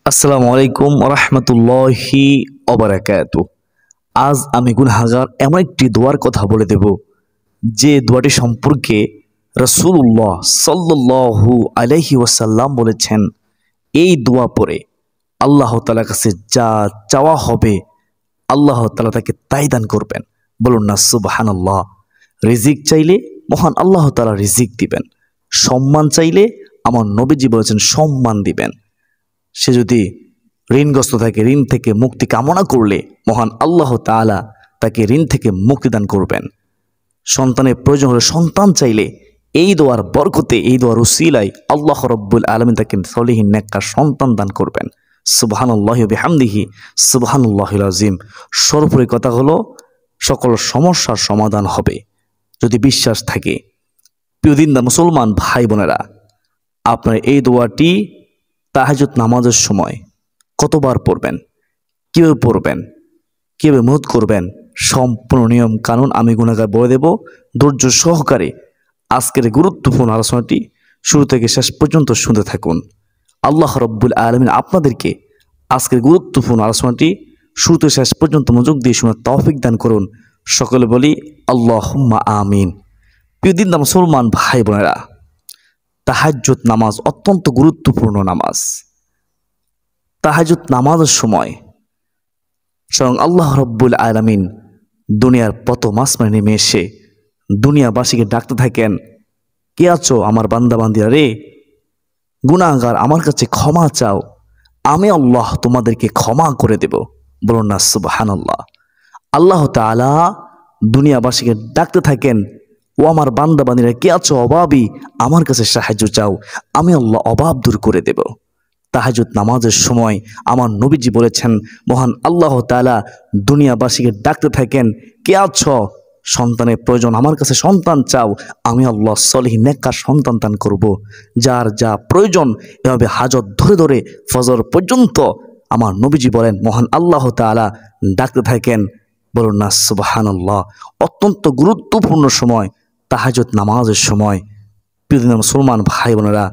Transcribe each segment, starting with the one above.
আসসালামু আলাইকুম রহমতুল্লাহি অবরাকাতু। আজ আমি গুনাহগার এমন একটি দোয়ার কথা বলে দেব যে দোয়াটি সম্পর্কে রাসূলুল্লাহ সাল্লাল্লাহু আলাইহি ওয়াসাল্লাম বলেছেন, এই দোয়া পড়ে আল্লাহ তাআলার কাছে যা চাওয়া হবে আল্লাহ তাআলা তাকে তাই দান করবেন। বলুন না সুবহানাল্লাহ। রিজিক চাইলে মহান আল্লাহ তাআলা রিজিক দিবেন, সম্মান চাইলে আমার নবীজি বলেছেন সম্মান দিবেন। সে যদি ঋণগ্রস্ত থাকে, ঋণ থেকে মুক্তি কামনা করলে মহান আল্লাহ তাআলা তাকে ঋণ থেকে মুক্তি দান করবেন। সন্তানের প্রয়োজন হলে সন্তান চাইলে এই দোয়ার বরকতে, এই দোয়ার উসিলায় আল্লাহ রাব্বুল আলামিন তাকে সলিহিন নেককার সন্তান দান করবেন। সুবহানাল্লাহি ওয়া বিহামদিহি সুবহানাল্লাহিল আযীম। সর্বোপরি কথা হলো সকল সমস্যার সমাধান হবে যদি বিশ্বাস থাকে। প্রিয় দিনদার মুসলমান ভাই বোনেরা, আপনার এই দোয়াটি তাহাজ্জুদ নামাজের সময় কতবার পড়বেন, কীভাবে পড়বেন, কীভাবে মুহূর্ত করবেন, সম্পূর্ণ নিয়ম কানুন আমি গুনাহগার বলে দেব। ধৈর্য সহকারে আজকের গুরুত্বপূর্ণ আলোচনাটি শুরু থেকে শেষ পর্যন্ত শুনতে থাকুন। আল্লাহ রাব্বুল আলামিন আপনাদেরকে আজকের গুরুত্বপূর্ণ আলোচনাটি শুরু থেকে শেষ পর্যন্ত মনোযোগ দিয়ে শোনার তৌফিক দান করুন। সকলে বলি আল্লাহুম্মা আমিন। প্রিয় দিনদার মুসলমান ভাই বোনেরা, তাহাজ্জুদ নামাজ অত্যন্ত গুরুত্বপূর্ণ নামাজ। তাহাজ্জুদ নামাজের সময় স্বয়ং আল্লাহ রাব্বুল আলামিন দুনিয়ার প্রথম আসমানে নেমে এসে দুনিয়াবাসীকে ডাকতে থাকেন, কে আছো আমার বান্দা বান্দিরা রে, গুনাহগার আমার কাছে ক্ষমা চাও, আমি আল্লাহ তোমাদেরকে ক্ষমা করে দেব। বলুন না সুবহানাল্লাহ। আল্লাহ তাআলা দুনিয়াবাসীকে ডাকতে থাকেন, ও আমার বান্দা বান্দিরা কে আছো অভাবী, আমার কাছে সাহায্য চাও, আমি আল্লাহ অভাব দূর করে দেব। তাহাজ্জুদ নামাজের সময় আমার নবীজি বলেছেন, মহান আল্লাহ তাআলা দুনিয়াবাসীকে ডাকতে থাকেন, কে আছো সন্তানের প্রয়োজন, আমার কাছে সন্তান চাও, আমি আল্লাহ সলিহ নেককার সন্তান দান করব। যার যা প্রয়োজন এভাবে হাজত ধরে ধরে ফজর পর্যন্ত আমার নবীজি বলেন মহান আল্লাহ তাআলা ডাকতে থাকেন। বলুন না সুবহানাল্লাহ। অত্যন্ত গুরুত্বপূর্ণ সময় তাহাজ্জুদ নামাজের সময়। প্রিয় মুসলমান ভাই বোনেরা,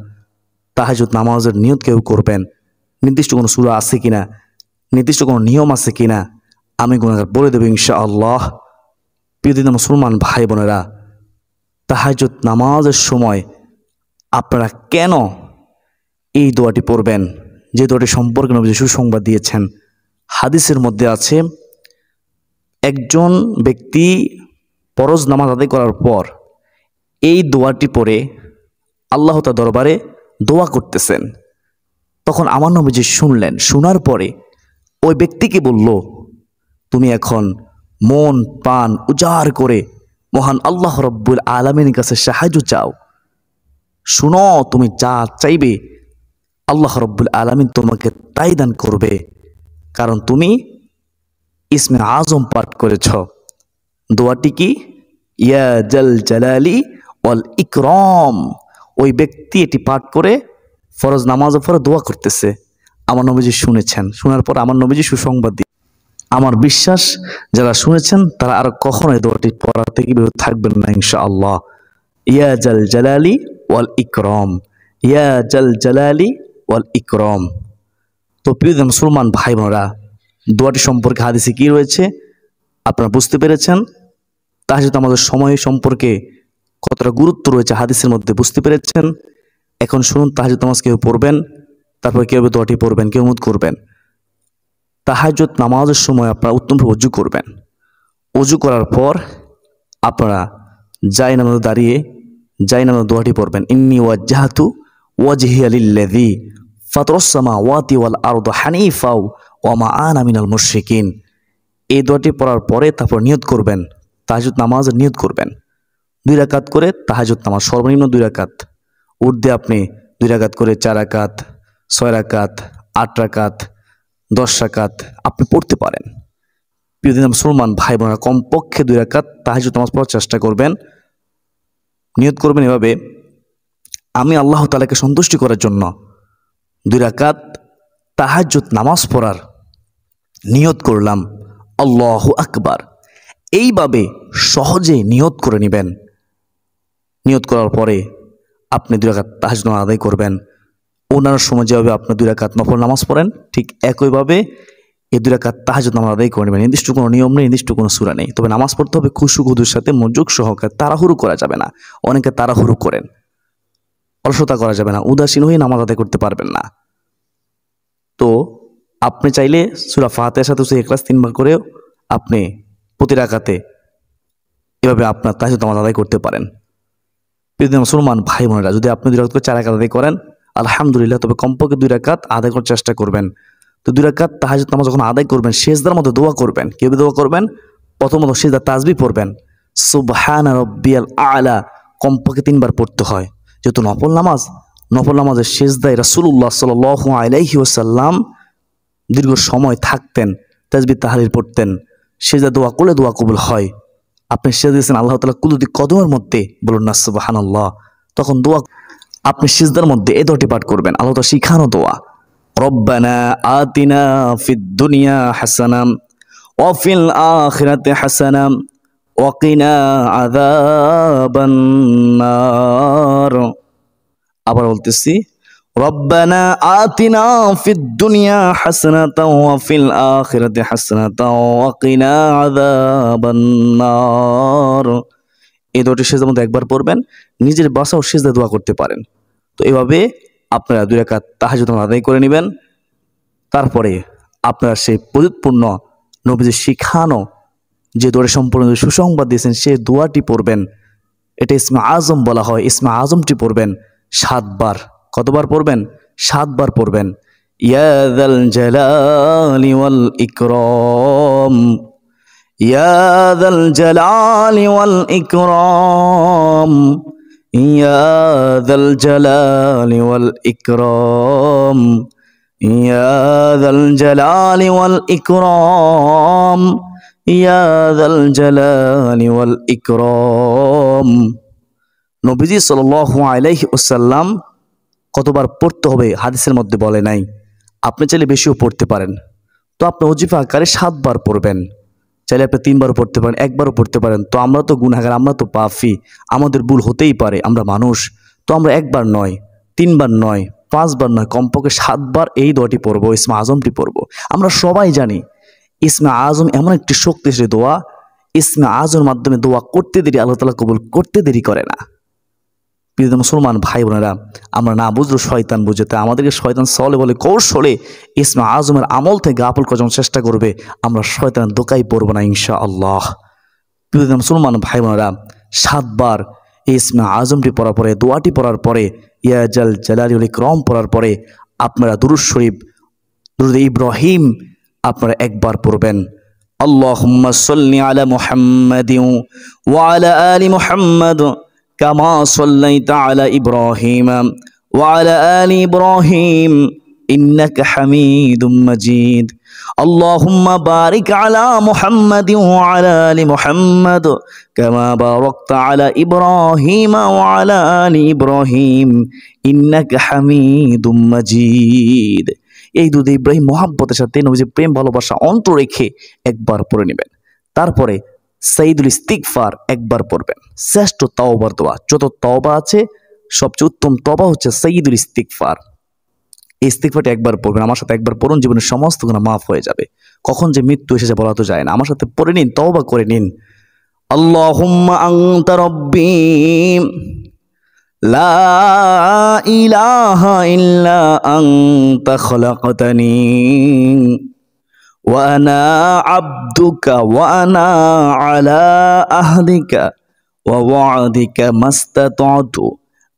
তাহাজ্জুদ নামাজের নিয়ত কেউ করবেন, নির্দিষ্ট কোনো সূরা আছে কিনা, নির্দিষ্ট কোনো নিয়ম আছে কিনা আমি গুনাহগার বলে দেব ইনশাআল্লাহ। প্রিয় মুসলমান ভাই বোনেরা, তাহাজ্জুদ নামাজের সময় আপনারা কেন এই দোয়াটি পড়বেন, যে দোয়াটি সম্পর্কে নবী সুসংবাদ দিয়েছেন। হাদিসের মধ্যে আছে, একজন ব্যক্তি ফরজ নামাজ আদায় করার পর এই দোয়াটি পড়ে আল্লাহ তাআলার দরবারে দোয়া করতেছেন। তখন আমার নবীজি শুনলেন, শোনার পরে ওই ব্যক্তিকে বলল, তুমি এখন মন প্রাণ উজাড় করে মহান আল্লাহ রাব্বুল আলামিনের কাছে সাহায্য চাও। শুনো, তুমি যা চাইবে আল্লাহ রাব্বুল আলামিন তোমাকে তাই দান করবে, কারণ তুমি ইসমে আজম পাঠ করেছ। দোয়াটি কি? ইয়া জাল জালালি ওয়াল ইকরাম। ওই ব্যক্তি এটি পাঠ করে ফরজ নামাজের পরে দোয়া করতেছে। আমার নবীজি শুনেছেন, শোনার পর আমার নবীজি সুসংবাদ দিয়ে, আমার বিশ্বাস যারা শুনেছেন তারা আর কখনো এই দোয়াটি পড়া থেকে বিরত থাকবেন না ইনশাআল্লাহ। ইয়া জাল জালালি ওয়াল ইকরাম, ইয়া জাল জালালি ওয়াল ইকরাম। তো প্রিয় মুসলমান ভাই বোনেরা, দোয়াটি সম্পর্কে হাদিসে কি রয়েছে আপনারা বুঝতে পেরেছেন। তাহাজ্জুদ আমাদের সময় সম্পর্কে কতটা গুরুত্ব রয়েছে হাদিসের মধ্যে বুঝতে পেরেছেন। এখন শুনুন তাহাজ্জুদ নামাজ কেউ পড়বেন, তারপর কীভাবে দোয়াটি পড়বেন, কেউ মুদ করবেন। তাহাজ্জুদ নামাজের সময় আপনারা উত্তমভাবে ওযু করবেন। ওযু করার পর আপনারা জায়নামাজে দাঁড়িয়ে জায়নামাজে দোয়াটি পড়বেন, ইন্নী ওয়াজ্জাহতু ওয়াজহিয়া লিল্লাযী ফাতারাস সামাওয়াতি ওয়াল আরদা হানিফা ওয়া মা আনা মিনাল মুশরিকিন। এই দোয়াটি পড়ার পরে তারপর নিয়ত করবেন, তাহাজ্জুদ নামাজের নিয়ত করবেন। 2 রাকাত করে তাহাজ্জুদ নামাজ, সর্বনিম্ন 2 রাকাত, ঊর্ধ্বে আপনি 2 রাকাত করে 4 রাকাত, 6 রাকাত, 8 রাকাত, 10 রাকাত আপনি পড়তে পারেন। প্রিয় দিন মুসলমান ভাই বোনেরা, কমপক্ষে 2 রাকাত তাহাজ্জুদ নামাজ পড়ার চেষ্টা করবেন। নিয়ত করবেন এভাবে, আমি আল্লাহ তাআলাকে সন্তুষ্টি করার জন্য 2 রাকাত তাহাজ্জুদ নামাজ পড়ার নিয়ত করলাম, আল্লাহু আকবার। এইভাবে সহজে নিয়ত করে নেবেন। নিয়ত করার পরে আপনি 2 রাকাত তাহাজ্জুদ নামাজ আদায় করবেন। অন্যান্য সময় যেভাবে আপনার 2 রাকাত নফল নামাজ পড়েন ঠিক একইভাবে এই 2 রাকাত তাহাজ্জুদ নামাজ আদায় করে নেবেন। নির্দিষ্ট কোনো নিয়ম নেই, নির্দিষ্ট কোনো সূরা নেই। তবে নামাজ পড়তে হবে খুশু খুদুর সাথে, মনোযোগ সহকারে। তাড়াহুড়ো করা যাবে না। অনেকে তাড়াহুড়ো করেন, অলসতা করা যাবে না, উদাসীন হয়ে নামাজ আদায় করতে পারবেন না। তো আপনি চাইলে সূরা ফাতিহার সাথে সূরা ইখলাস 3 বার করেও আপনি প্রতি রাকাতে এভাবে আপনার তাহাজ্জুদ নামাজ আদায় করতে পারেন। প্রিয় মুসলমান ভাই বোনেরা, যদি আপনি 2 রাকাত করে 4 রাকাত আদায় করেন আলহামদুলিল্লাহ, তবে কমপক্ষে 2 রাকাত আদায় করার চেষ্টা করবেন। তো 2 রাকাত তাহাজ্জুদ নামাজ যখন আদায় করবেন সিজদার মধ্যে দোয়া করবেন। কিভাবে দোয়া করবেন? প্রথমত সিজদা তাসবিহ পড়বেন, সুবহানা রাব্বিয়াল আ'লা কমপক্ষে 3 বার পড়তে হয়। যেহেতু নফল নামাজের সিজদায় রাসূলুল্লাহ সাল্লাল্লাহু আলাইহি ওয়াসাল্লাম দীর্ঘ সময় থাকতেন, তাসবিহ তাহলিল পড়তেন। সিজদা দোয়া করলে দোয়া কবুল হয়। আপনি সিজদা দিয়েছেন আল্লাহ তাআলা কুদরতি কদমের মধ্যে, বলুন না সুবহানাল্লাহ, তখন দোয়া আপনি সিজদার মধ্যে এই দোয়াটি পাঠ করবেন, আল্লাহ তাআলা শিখানো দোয়া। রব্বানা আতিনা ফিদ দুনিয়া হাসানাম ওয়া ফিল আখিরাতি হাসানাম ওয়া কিনা আযাবান নার। আবার বলতেছি, রব্বানা আতিনা ফিদ দুনিয়া হাসানাতাও ওয়া ফিল আখিরাতি হাসানাতাও ওয়া কিনা আযাবান নার। এই দুটি সিজদার মধ্যে একবার পড়বেন, নিজের বাসাও সিজদা দোয়া করতে পারেন। তো এভাবে আপনারা 2 রাকাত তাহাজ্জুদ আদায় করে নেবেন। তারপরে আপনারা সেই পরিপূর্ণ নবীজি শিখানো যে দোয়াটি সম্পূর্ণ সুসংবাদ দিয়েছেন সেই দোয়াটি পড়বেন। এটা ইসমে আজম বলা হয়। ইসমে আজমটি পড়বেন 7 বার। কতবার পড়বেন? 7 বার পড়বেন। ইয়া যাল জালালি ওয়াল ইকরাম, ইয়া যাল জালালি ওয়াল ইকরাম, ইয়া যাল জালালি ওয়াল ইকরাম, ইয়া যাল জালালি ওয়াল ইকরাম, ইয়া যাল জালালি ওয়াল ইকরাম। নবীজি সাল্লাল্লাহু আলাইহি ওয়াসাল্লাম কতবার পড়তে হবে হাদিসের মধ্যে বলে নাই। আপনি চাইলে বেশিও পড়তে পারেন। তো আপনি ওজিফা আকারে 7 বার পড়বেন। চাইলে আপনি 3 বারও পড়তে পারেন, 1 বারও পড়তে পারেন। তো আমরা তো গুনাহগার, আমরা তো পাপী, আমাদের ভুল হতেই পারে, আমরা মানুষ। তো আমরা 1 বার নয়, 3 বার নয়, 5 বার নয়, কমপক্ষে 7 বার এই দোয়াটি পড়বো, ইসমে আজমটি পড়বো। আমরা সবাই জানি ইসমে আজম এমন একটি শক্তিশালী দোয়া, ইসমে আজমের মাধ্যমে দোয়া করতে দেরি আল্লাহ তাআলা কবুল করতে দেরি করে না। প্রিয় মুসলমান ভাই বোনেরা, আমরা না বুঝলেও শয়তান বুঝে, তাই আমাদেরকে শয়তান সলে বলে কৌশলে ইসমে আজমের আমল থেকে গাফল করার জন্য চেষ্টা করবে। আমরা শয়তানের দোকায় পড়বো না ইনশাআল্লাহ। প্রিয় মুসলমান ভাই বোনেরা, 7 বার এই ইসমে আজমটি পড়ার পরে, দোয়াটি পড়ার পরে, ইয়া জাল জালালি ওয়াল ইকরাম পড়ার পরে আপনারা দুরূদ শরীফ, দুরূদ ইব্রাহিম আপনারা 1 বার পড়বেন। আল্লাহুম্মা সাল্লি আলা মুহাম্মাদিন ওয়া আলা আলি মুহাম্মাদ কামা সাল্লাইতা আলা ইব্রাহিম ওয়া আলা আলি ইব্রাহিম ইন্নাকা হামিদুম মাজিদ। আল্লাহুম্মা বারিক আলা মুহাম্মাদিন ওয়া আলা আলি মুহাম্মাদ কামা বারাকতা আলা ইব্রাহিম ওয়া আলা আলি ইব্রাহিম ইন্নাকা হামিদুম মাজিদ। এই দুধে ইব্রাহিম মোহাব্বতের সাথে নবীজি প্রেম ভালোবাসা অন্তর রেখে 1 বার পড়ে নেবেন। তারপরে সাইয়্যিদুল ইস্তিগফার 1 বার পড়বেন। শ্রেষ্ঠ তওবার দোয়া, যত তওবা আছে সবচেয়ে উত্তম তওবা হচ্ছে সাইয়্যিদুল ইস্তিগফার। এই ইস্তিগফারটি 1 বার পড়বেন। আমার সাথে 1 বার পড়ুন, জীবনের সমস্ত গুনাহ মাফ হয়ে যাবে। কখন যে মৃত্যু এসে বলা তো যায় না। আমার সাথে পড়ে নিন, তওবা করে নিন। আল্লাহুম্মা আনতা রাব্বি লা ইলাহা ইল্লা আনতা খলাকতানি ওয়া আনা আবদুকা ওয়া আনা আলা আহদিকা ওয়া ওয়া'দিকা মাস্তাতা'তু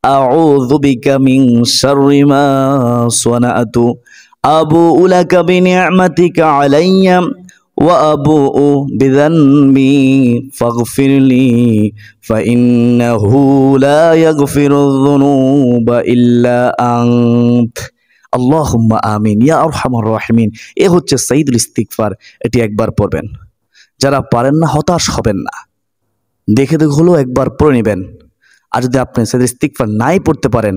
আউযু বিকা মিন শাররি মা সানা'তু আবু'ু লাকা বিনি'মাতিকা আলাইয়া ওয়া আবু'ু বিযানবি ফাগফিরলি ফাইন্নাহু লা ইয়াগফিরুয যুনুবা ইল্লা আনত। আল্লাহুম্মা আমিন ইয়া আরহামার রাহিমিন। এ হচ্ছে সাইয়্যিদুল ইস্তিগফার। এটি 1 বার পড়বেন। যারা পারেন না হতাশ হবেন না, দেখে হলেও 1 বার পড়ে নেবেন। আর যদি আপনি সাইয়্যিদুল ইস্তিগফার নাই পড়তে পারেন,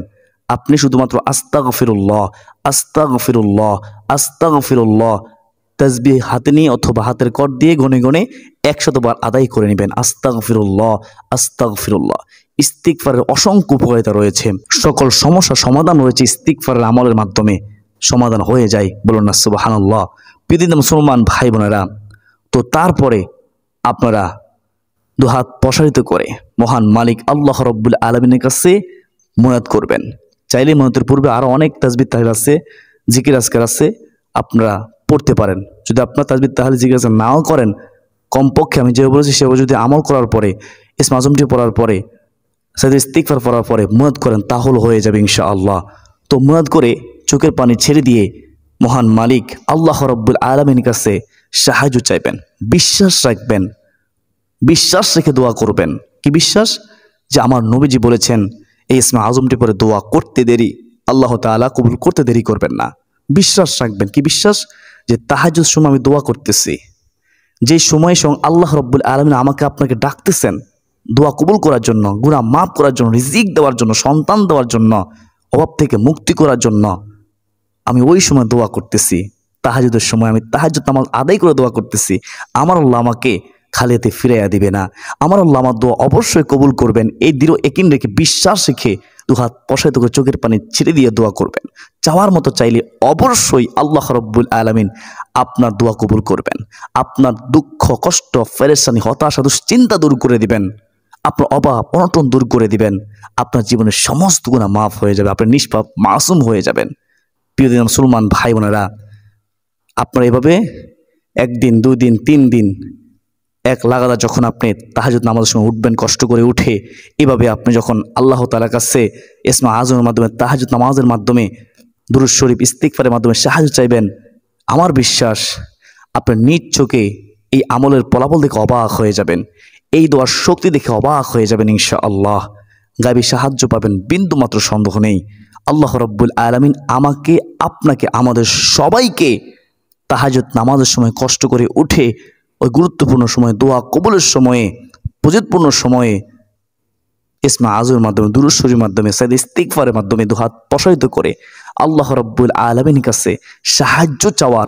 আপনি শুধুমাত্র আস্তাগফিরুল্লাহ আস্তাগফিরুল্লাহ আস্তাগফিরুল্লাহ তাসবিহ হাতে নিয়ে অথবা হাতের কর দিয়ে গনে গনে 100 বার আদায় করে নেবেন। আস্তাগফিরুল্লাহ আস্তাগফিরুল্লাহ। ইস্তিগফারের অসংখ্য উপকারিতা রয়েছে, সকল সমস্যার সমাধান রয়েছে ইস্তিগফারের আমলের মাধ্যমে সমাধান হয়ে যায়। বলুন না সুবহানাল্লাহ। পৃথিবীর মুসলমান ভাই বোনেরা, তো তারপরে আপনারা দুহাত প্রসারিত করে মহান মালিক আল্লাহ রাব্বুল আলামিনের কাছে মুনাজাত করবেন। চাইলে মুনাজাতের পূর্বে আরও অনেক তাসবিহ তাহলিল আছে, জিকির আজকার আছে, আপনারা পড়তে পারেন। যদি আপনার তাসবিহ তাহলিল জিকির আজকার নাও করেন, কমপক্ষে আমি যেভাবে বলেছি সেভাবে যদি আমল করার পরে, ইসমে আজমটি পড়ার পরে, সাথে ইস্তিগফার পড়ার পরে মুনাজাত করেন, তাহলে হয়ে যাবে ইনশাআল্লাহ। তো মুনাজাত করে চোখের পানি ছেড়ে দিয়ে মহান মালিক আল্লাহ রাব্বুল আলামিনের কাছে সাহায্য চাইবেন, বিশ্বাস রাখবেন, বিশ্বাস রেখে দোয়া করবেন। কি বিশ্বাস? যে আমার নবীজি বলেছেন এই ইসমে আজমটি পরে দোয়া করতে দেরি আল্লাহ তাআলা কবুল করতে দেরি করবেন না। বিশ্বাস রাখবেন। কি বিশ্বাস? যে তাহাজ্জুদ সময় আমি দোয়া করতেছি, যে সময়ের সঙ্গে আল্লাহ রাব্বুল আলামিন আমাকে আপনাকে ডাকতেছেন দোয়া কবুল করার জন্য, গুনাহ মাফ করার জন্য, রিজিক দেওয়ার জন্য, সন্তান দেওয়ার জন্য, অভাব থেকে মুক্তি করার জন্য আমি ওই সময় দোয়া করতেছি। তাহাজ্জুদের সময় আমি তাহাজ্জুদ নামাজ আদায় করে দোয়া করতেছি। আমার আল্লাহ আমাকে খালিয়াতে ফিরাইয়া দিবে না, আমার আল্লাহ আমার দোয়া অবশ্যই কবুল করবেন। এই দৃঢ় একিন রেখে, বিশ্বাস রেখে দুহাত প্রসারিত করে চোখের পানি ছেড়ে দিয়ে দোয়া করবেন। চাওয়ার মতো চাইলে অবশ্যই আল্লাহ রাব্বুল আলামিন আপনার দোয়া কবুল করবেন। আপনার দুঃখ, কষ্ট, পেরেশানি, হতাশা, দুশ্চিন্তা দূর করে দিবেন, আপনার অভাব অনটন দূর করে দিবেন, আপনার জীবনের সমস্ত গুনাহ মাফ হয়ে যাবে, আপনি নিষ্পাপ মাসুম হয়ে যাবেন। প্রিয় দিন মুসলমান ভাই বোনেরা, আপনারা এভাবে একদিন, 2 দিন, 3 দিন এক লাগাতার যখন আপনি তাহাজ্জুদ নামাজের সময় উঠবেন, কষ্ট করে উঠে এভাবে আপনি যখন আল্লাহ তাআলার কাছে ইসমে আজমের মাধ্যমে, তাহাজ্জুদ নামাজের মাধ্যমে, দুরূদ শরীফ, ইস্তিগফারের মাধ্যমে সাহায্য চাইবেন, আমার বিশ্বাস আপনার নিজ চোখে এই আমলের ফলাফল দেখে অবাক হয়ে যাবেন, এই দোয়ার শক্তি দেখে অবাক হয়ে যাবেন ইনশাআল্লাহ। গায়বী সাহায্য পাবেন, বিন্দু মাত্র সন্দেহ নেই। আল্লাহ রাব্বুল আলামিন আমাকে, আপনাকে, আমাদের সবাইকে তাহাজ্জুদ নামাজের সময় কষ্ট করে উঠে ওই গুরুত্বপূর্ণ সময়ে, দোয়া কবুলের সময়ে, ফজিলতপূর্ণ সময়ে ইসমে আজমের মাধ্যমে, দুরূদ শরীফের মাধ্যমে, সাইয়্যিদ ইস্তিগফারের মাধ্যমে দুহাত প্রসারিত করে আল্লাহ রাব্বুল আলামিনের কাছে সাহায্য চাওয়ার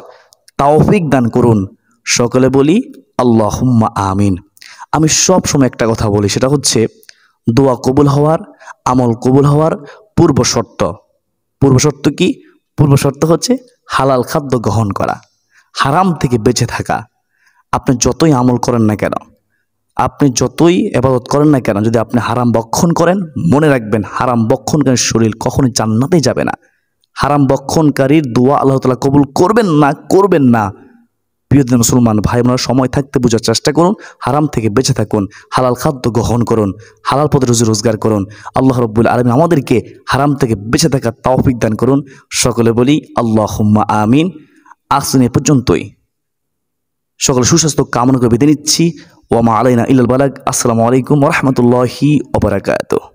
তৌফিক দান করুন। সকলে বলি আল্লাহুম্মা আমিন। আমি সব সময় একটা কথা বলি, সেটা হচ্ছে দোয়া কবুল হওয়ার, আমল কবুল হওয়ার পূর্ব শর্ত। পূর্ব শর্ত কি? পূর্ব শর্ত হচ্ছে হালাল খাদ্য গ্রহণ করা, হারাম থেকে বেঁচে থাকা। আপনি যতই আমল করেন না কেন, আপনি যতই ইবাদত করেন না কেন, যদি আপনি হারাম ভক্ষণ করেন, মনে রাখবেন হারাম ভক্ষণকারীর শরীর কখনোই জান্নাতেই যাবে না। হারাম ভক্ষণকারীর দোয়া আল্লাহ তাআলা কবুল করবেন না, করবেন না। প্রিয় মুসলমান ভাই বোনেরা, সময় থাকতে বোঝার চেষ্টা করুন, হারাম থেকে বেঁচে থাকুন, হালাল খাদ্য গ্রহণ করুন, হালাল পথে রুজি রোজগার করুন। আল্লাহ রাব্বুল আলামিন আমাদেরকে হারাম থেকে বেঁচে থাকার তৌফিক দান করুন। সকলে বলি আল্লাহুম্মা আমিন। আসুন এ পর্যন্তই, সকল সুস্বাস্থ্য কামনা করে বিদায় নিচ্ছি। ওয়া মা আলাইনা ইল্লাল বালাগ। আসসালামু আলাইকুম ওয়া রাহমাতুল্লাহি ওয়া বারাকাতুহু।